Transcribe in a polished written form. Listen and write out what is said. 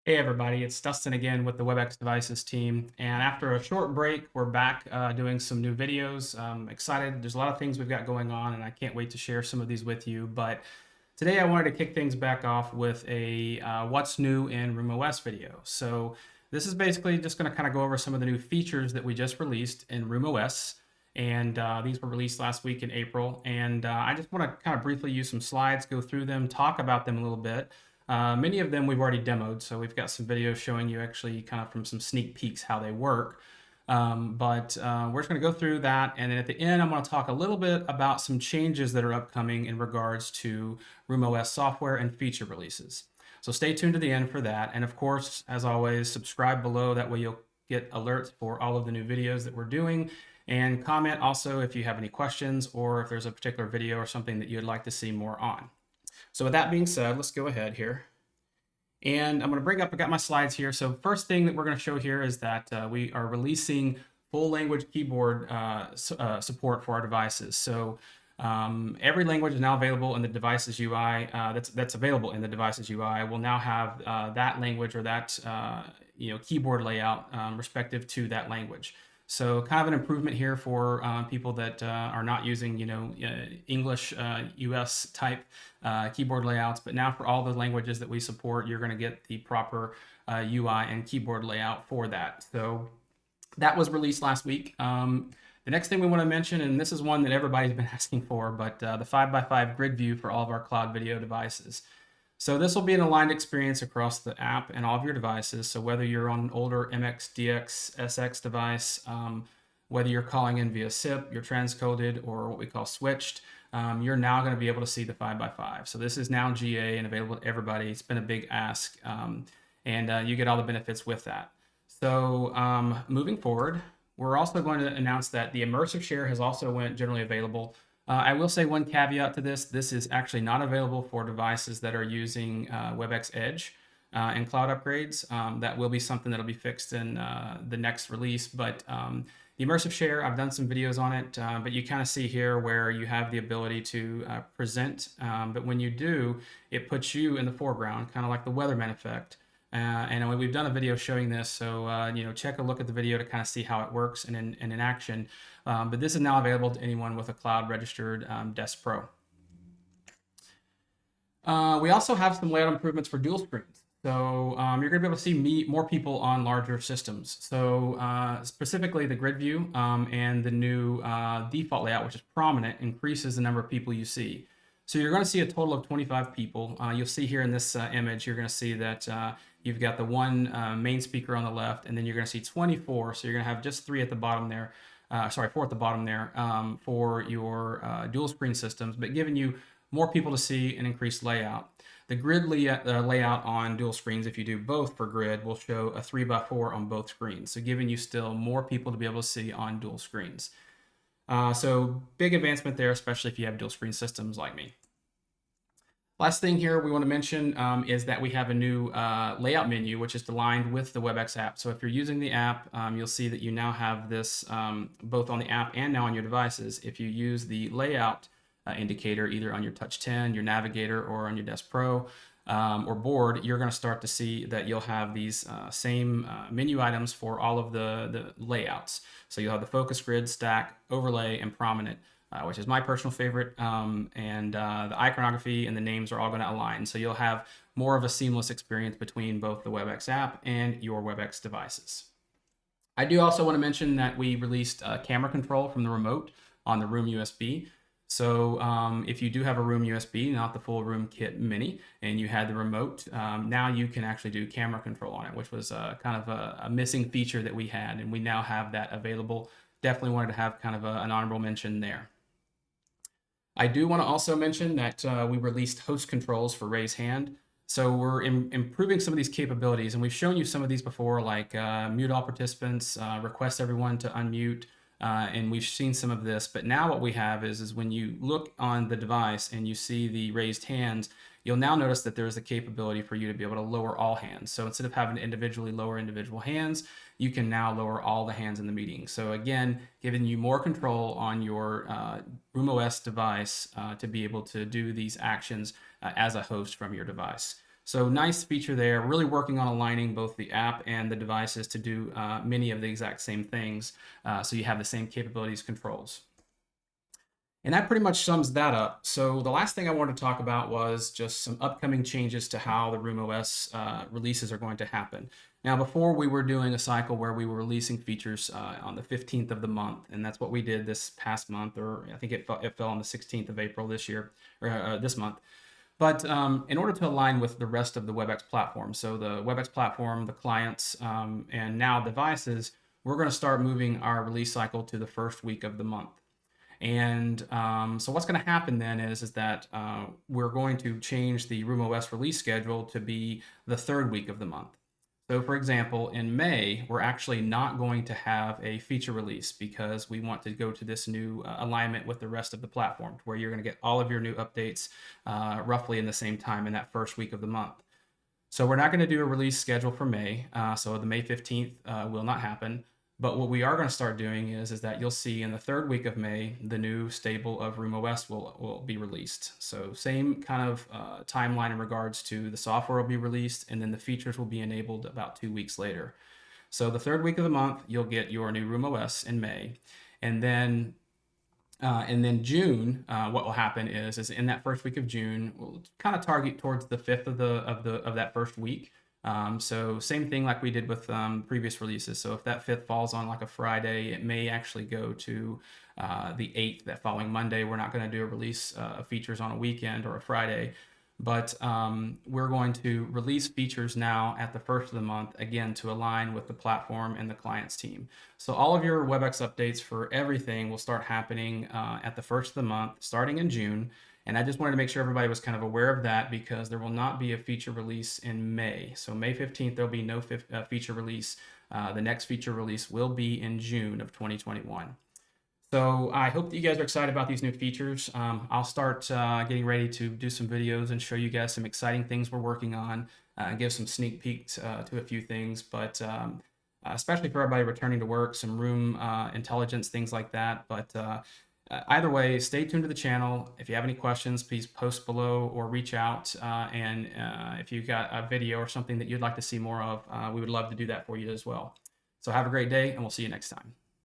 Hey everybody, it's Dustin again with the WebEx Devices team. And after a short break, we're back doing some new videos. I'm excited. There's a lot of things we've got going on, and I can't wait to share some of these with you. But today I wanted to kick things back off with a what's new in RoomOS video. So this is basically just going to kind of go over some of the new features that we just released in RoomOS. And these were released last week in April. And I just want to kind of briefly use some slides, go through them, talk about them a little bit. Many of them we've already demoed, so we've got some videos showing you actually kind of from some sneak peeks how they work. But we're just going to go through that, and then at the end I'm going to talk a little bit about some changes that are upcoming in regards to RoomOS software and feature releases. So stay tuned to the end for that, and of course, as always, subscribe below. That way you'll get alerts for all of the new videos that we're doing. And comment also if you have any questions or if there's a particular video or something that you'd like to see more on. So with that being said, let's go ahead here. And I'm going to bring up, I got my slides here. So first thing that we're going to show here is that we are releasing full language keyboard support for our devices. So every language is now available in the devices UI. That's available in the devices UI. Will now have that language or that keyboard layout respective to that language. So kind of an improvement here for people that are not using, English US type keyboard layouts. But now for all the languages that we support, you're going to get the proper UI and keyboard layout for that. So that was released last week. The next thing we want to mention, and this is one that everybody's been asking for, but the 5x5 grid view for all of our cloud video devices. So this will be an aligned experience across the app and all of your devices. So whether you're on an older MX, DX, SX device, whether you're calling in via SIP, you're transcoded, or what we call switched, you're now going to be able to see the 5x5. So this is now GA and available to everybody. It's been a big ask, and you get all the benefits with that. So moving forward, we're also going to announce that the immersive share has also went generally available. I will say one caveat to this. This is actually not available for devices that are using WebEx Edge and cloud upgrades. That will be something that'll be fixed in the next release. But the immersive share, I've done some videos on it, but you kind of see here where you have the ability to present. But when you do, it puts you in the foreground, kind of like the Weatherman effect. And we've done a video showing this, so check a look at the video to kind of see how it works and in action. But this is now available to anyone with a cloud registered Desk Pro. We also have some layout improvements for dual screens. So you're going to be able to see more people on larger systems. So specifically the grid view and the new default layout, which is prominent, increases the number of people you see. So you're going to see a total of 25 people. You'll see here in this image, you're going to see that you've got the one main speaker on the left, and then you're going to see 24. So you're going to have just 4 at the bottom there, for your dual screen systems, but giving you more people to see and increased layout. The grid layout on dual screens, if you do both for grid, will show a 3x4 on both screens. So giving you still more people to be able to see on dual screens. So big advancement there, especially if you have dual screen systems like me. Last thing here we want to mention is that we have a new layout menu, which is aligned with the WebEx app. So if you're using the app, you'll see that you now have this both on the app and now on your devices. If you use the layout indicator, either on your Touch 10, your Navigator, or on your Desk Pro or board, you're going to start to see that you'll have these same menu items for all of the layouts. So you'll have the focus grid, stack, overlay, and prominent. Which is my personal favorite, and the iconography and the names are all going to align. So you'll have more of a seamless experience between both the WebEx app and your WebEx devices. I do also want to mention that we released camera control from the remote on the Room USB. So if you do have a Room USB, not the full Room Kit Mini, and you had the remote, now you can actually do camera control on it, which was kind of a missing feature that we had, and we now have that available. Definitely wanted to have kind of an honorable mention there. I do want to also mention that we released host controls for raise hand. So we're improving some of these capabilities, and we've shown you some of these before, like mute all participants, request everyone to unmute, and we've seen some of this. But now what we have is when you look on the device and you see the raised hands, you'll now notice that there's the capability for you to be able to lower all hands. So instead of having to individually lower individual hands, you can now lower all the hands in the meeting. So again, giving you more control on your RoomOS device to be able to do these actions as a host from your device. So nice feature there, really working on aligning both the app and the devices to do many of the exact same things. So you have the same capabilities controls. And that pretty much sums that up. So the last thing I wanted to talk about was just some upcoming changes to how the RoomOS releases are going to happen. Now, before we were doing a cycle where we were releasing features on the 15th of the month, and that's what we did this past month, or I think it fell on the 16th of April this year, or this month. But in order to align with the rest of the WebEx platform, so the WebEx platform, the clients, and now devices, we're going to start moving our release cycle to the first week of the month. And so what's going to happen then is that we're going to change the RoomOS release schedule to be the third week of the month. So for example, in May, we're actually not going to have a feature release because we want to go to this new alignment with the rest of the platform where you're going to get all of your new updates roughly in the same time in that first week of the month. So we're not going to do a release schedule for May. So the May 15th will not happen. But what we are going to start doing is that you'll see in the third week of May, the new stable of RoomOS will be released. So same kind of timeline in regards to the software will be released, and then the features will be enabled about 2 weeks later. So the third week of the month, you'll get your new RoomOS in May. And then June, what will happen is in that first week of June, we'll kind of target towards the 5th of that first week. So same thing like we did with previous releases. So if that 5th falls on like a Friday, it may actually go to the 8th, that following Monday. We're not going to do a release of features on a weekend or a Friday, but we're going to release features now at the first of the month, again, to align with the platform and the clients team. So all of your WebEx updates for everything will start happening at the first of the month, starting in June. And I just wanted to make sure everybody was kind of aware of that because there will not be a feature release in May. So May 15th, there'll be no feature release. The next feature release will be in June of 2021. So I hope that you guys are excited about these new features. I'll start getting ready to do some videos and show you guys some exciting things we're working on, give some sneak peeks to a few things, but especially for everybody returning to work, some room intelligence, things like that. But either way, stay tuned to the channel. If you have any questions, please post below or reach out. And if you've got a video or something that you'd like to see more of, we would love to do that for you as well. So have a great day, and we'll see you next time.